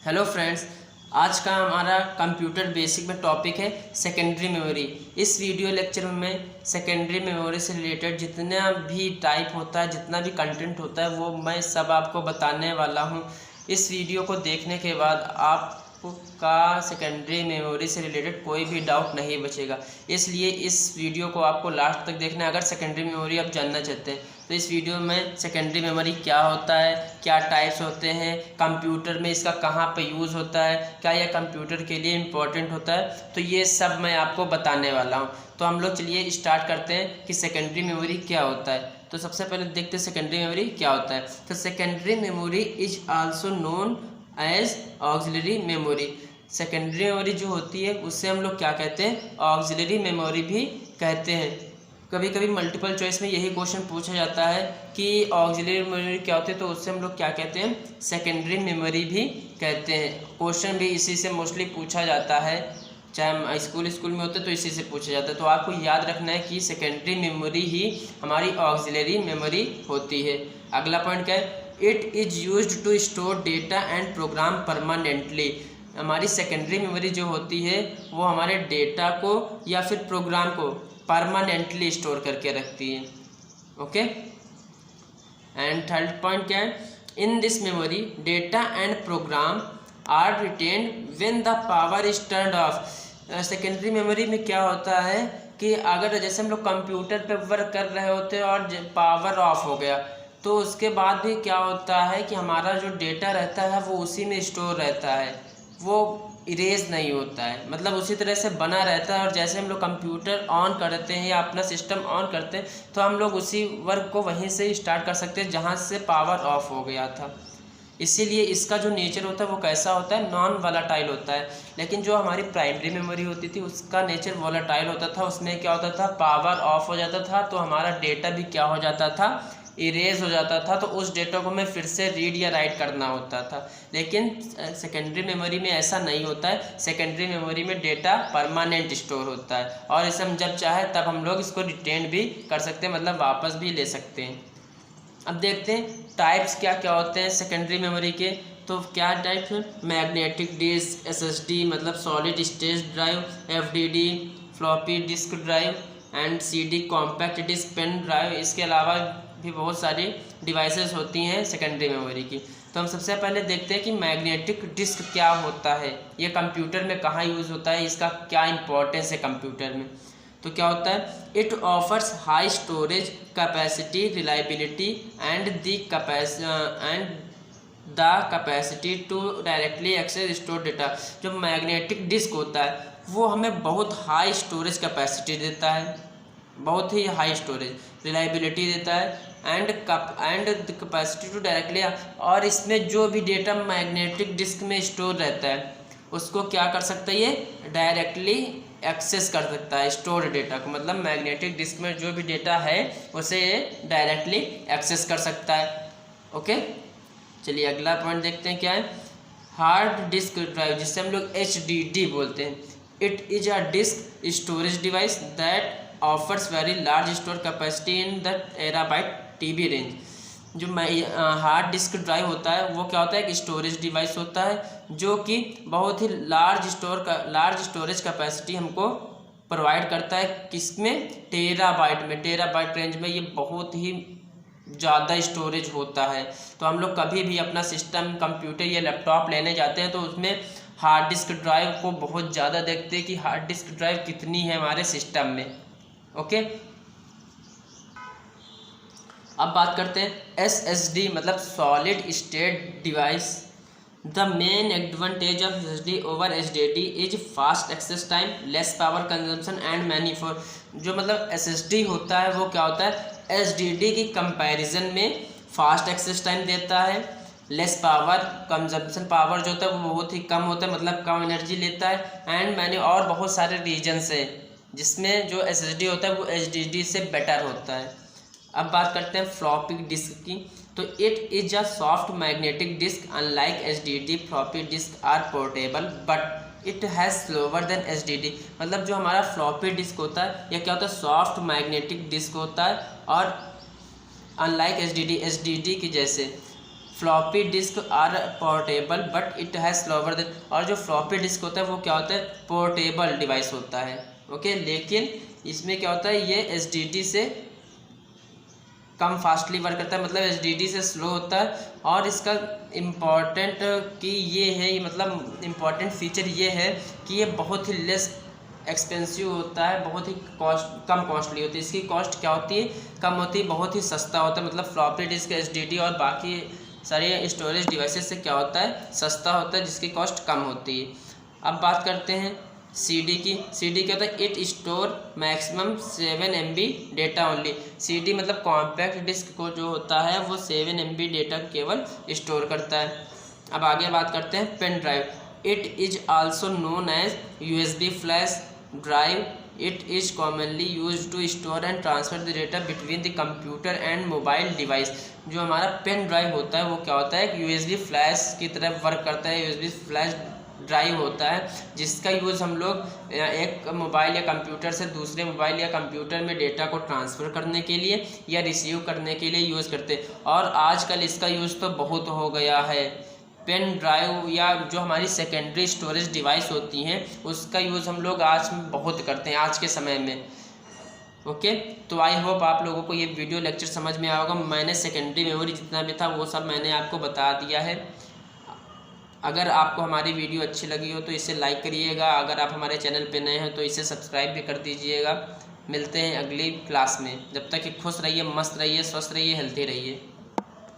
Hello friends, आज का हमारा कंप्यूटर बेसिक में टॉपिक है सेकेंडरी मेमोरी। इस वीडियो लेक्चर में मैं सेकेंडरी मेमोरी से रिलेटेड जितना भी टाइप होता है, जितना भी कंटेंट होता है, वो मैं सब आपको बताने वाला हूँ। इस वीडियो को देखने के बाद आपका सेकेंडरी मेमोरी से रिलेटेड कोई भी डाउट नहीं बचेगा, इसलिए इस वीडियो को आपको लास्ट तक देखना है। अगर सेकेंडरी मेमोरी आप जानना चाहते हैं तो इस वीडियो में सेकेंडरी मेमोरी क्या होता है, क्या टाइप्स होते हैं, कंप्यूटर में इसका कहाँ पे यूज़ होता है, क्या यह कंप्यूटर के लिए इम्पोर्टेंट होता है, तो ये सब मैं आपको बताने वाला हूँ। तो हम लोग चलिए स्टार्ट करते हैं कि सेकेंडरी मेमोरी क्या होता है। तो सबसे पहले देखते हैं सेकेंडरी मेमोरी क्या होता है। तो secondary memory is also known as auxiliary memory. Secondary memory जो होती है उससे हम लोग क्या कहते हैं, ऑक्सिलरी मेमोरी भी कहते हैं। कभी कभी मल्टीपल चॉइस में यही क्वेश्चन पूछा जाता है कि ऑक्सिलरी मेमोरी क्या होती है, तो उससे हम लोग क्या कहते हैं, सेकेंडरी मेमोरी भी कहते हैं। क्वेश्चन भी इसी से मोस्टली पूछा जाता है, चाहे स्कूल में होते तो इसी से पूछा जाता है। तो आपको याद रखना है कि सेकेंडरी मेमोरी ही हमारी ऑक्सिलरी मेमोरी होती है। अगला पॉइंट क्या है, it is used to store data and program permanently. हमारी सेकेंडरी मेमोरी जो होती है वो हमारे डेटा को या फिर प्रोग्राम को परमानेंटली स्टोर करके रखती है। ओके, एंड थर्ड पॉइंट क्या है, in this memory data and program are retained when the power is turned off. Secondary memory में क्या होता है कि अगर जैसे हम लोग कंप्यूटर पे वर्क कर रहे होते हैं और पावर ऑफ हो गया, तो उसके बाद भी क्या होता है कि हमारा जो डेटा रहता है वो उसी में स्टोर रहता है, वो इरेज नहीं होता है, मतलब उसी तरह से बना रहता है। और जैसे हम लोग कंप्यूटर ऑन करते हैं या अपना सिस्टम ऑन करते हैं तो हम लोग उसी वर्क को वहीं से स्टार्ट कर सकते हैं जहाँ से पावर ऑफ हो गया था। इसीलिए इसका जो नेचर होता है वो कैसा होता है, नॉन वॉलेटाइल होता है। लेकिन जो हमारी प्राइमरी मेमोरी होती थी उसका नेचर वॉलेटाइल होता था। उसमें क्या होता था, पावर ऑफ हो जाता था तो हमारा डेटा भी क्या हो जाता था, इरेज हो जाता था। तो उस डेटा को हमें फिर से रीड या राइट करना होता था। लेकिन सेकेंडरी मेमोरी में ऐसा नहीं होता है। सेकेंडरी मेमोरी में डेटा परमानेंट स्टोर होता है और इसे हम जब चाहे तब हम लोग इसको रिटेन भी कर सकते हैं, मतलब वापस भी ले सकते हैं। अब देखते हैं टाइप्स क्या क्या होते हैं सेकेंडरी मेमोरी के। तो क्या टाइप है, मैग्नेटिक डिस्क, एसएसडी मतलब solid state drive, FDD floppy disk drive and CD compact disk pen drive. इसके अलावा भी बहुत सारी डिवाइसेस होती हैं सेकेंडरी मेमोरी की। तो हम सबसे पहले देखते हैं कि मैग्नेटिक डिस्क क्या होता है, ये कंप्यूटर में कहाँ यूज़ होता है, इसका क्या इंपॉर्टेंस है कंप्यूटर में। तो क्या होता है, it offers high storage capacity, reliability and the capacity to directly access store data. जो मैग्नेटिक डिस्क होता है वो हमें बहुत हाई स्टोरेज कैपेसिटी देता है, बहुत ही हाई स्टोरेज, रिलायबिलिटी देता है and the capacity to directly. और इसमें जो भी डेटा मैग्नेटिक डिस्क में स्टोर रहता है उसको क्या कर सकता है, ये डायरेक्टली एक्सेस कर सकता है स्टोर डेटा को। मतलब मैग्नेटिक डिस्क में जो भी डेटा है उसे ये डायरेक्टली एक्सेस कर सकता है। ओके, चलिए अगला पॉइंट देखते हैं क्या है, हार्ड डिस्क ड्राइव, जिससे हम लोग HDD बोलते हैं। It is a disk storage device that offers very large store capacity in the terabyte TB range. जो हार्ड डिस्क ड्राइव होता है वो क्या होता है, एक स्टोरेज डिवाइस होता है जो कि बहुत ही लार्ज स्टोरेज कैपेसिटी हमको प्रोवाइड करता है। किसमें, टेराबाइट में, टेराबाइट रेंज में ये बहुत ही ज़्यादा स्टोरेज होता है। तो हम लोग कभी भी अपना सिस्टम, कंप्यूटर या लैपटॉप लेने जाते हैं तो उसमें हार्ड डिस्क ड्राइव को बहुत ज़्यादा देखते हैं कि हार्ड डिस्क ड्राइव कितनी है हमारे सिस्टम में। ओके, अब बात करते हैं SSD मतलब solid state device. The main advantage of SSD over HDD is fast access time, less power consumption and many four. जो मतलब SSD होता है वो क्या होता है, HDD की कंपैरिजन में फास्ट एक्सेस टाइम देता है, लेस पावर कंजम्पशन, पावर जो होता है वो बहुत ही कम होता है, मतलब कम एनर्जी लेता है, एंड मैनी, और बहुत सारे रीजन्स है जिसमें जो SSD होता है वो HDD से बेटर होता है। अब बात करते हैं फ्लॉपी डिस्क की। तो it is a soft magnetic disk, unlike HDD floppy disk are portable but it has slower than HDD। मतलब जो हमारा फ्लॉपी डिस्क होता है यह क्या होता है, सॉफ्ट मैग्नेटिक डिस्क होता है और अनलाइक HDD की जैसे floppy disk are portable but it has slower than, और जो फ्लॉपी डिस्क होता है वो क्या होता है, पोर्टेबल डिवाइस होता है। ओके, लेकिन इसमें क्या होता है, ये एसडीडी से कम फास्टली वर्क करता है, मतलब एसडीडी से स्लो होता है। और इसका इम्पॉर्टेंट कि ये है, ये मतलब इम्पॉर्टेंट फीचर ये है कि ये बहुत ही लेस एक्सपेंसिव होता है, बहुत ही कम कॉस्टली होती है। इसकी कॉस्ट क्या होती है, कम होती है, बहुत ही सस्ता होता है। मतलब फ्लॉपी डिस्क, एसडीडी और बाकी सारे स्टोरेज डिवाइसेस से क्या होता है, सस्ता होता है, जिसकी कॉस्ट कम होती है। अब बात करते हैं सीडी की। सीडी क्या होता है, it store maximum 7 MB data only. CD मतलब कॉम्पैक्ट डिस्क को जो होता है वो 7 MB डेटा केवल स्टोर करता है। अब आगे बात करते हैं pen drive. It is also known as USB flash drive. It is commonly use to store and transfer the data between the computer and mobile device. जो हमारा पेन ड्राइव होता है वो क्या होता है, USB फ्लैश की तरह वर्क करता है। USB फ्लैश ड्राइव होता है जिसका यूज़ हम लोग एक मोबाइल या कंप्यूटर से दूसरे मोबाइल या कंप्यूटर में डेटा को ट्रांसफ़र करने के लिए या रिसीव करने के लिए यूज़ करते हैं। और आजकल इसका यूज़ तो बहुत हो गया है। पेन ड्राइव या जो हमारी सेकेंडरी स्टोरेज डिवाइस होती हैं उसका यूज़ हम लोग आज बहुत करते हैं, आज के समय में। ओके, तो आई होप आप लोगों को ये वीडियो लेक्चर समझ में आया होगा। मैंने सेकेंडरी मेमोरी जितना भी था वो सब मैंने आपको बता दिया है। अगर आपको हमारी वीडियो अच्छी लगी हो तो इसे लाइक करिएगा। अगर आप हमारे चैनल पे नए हैं तो इसे सब्सक्राइब भी कर दीजिएगा। मिलते हैं अगली क्लास में। जब तक कि खुश रहिए, मस्त रहिए, स्वस्थ रहिए, हेल्थी रहिए।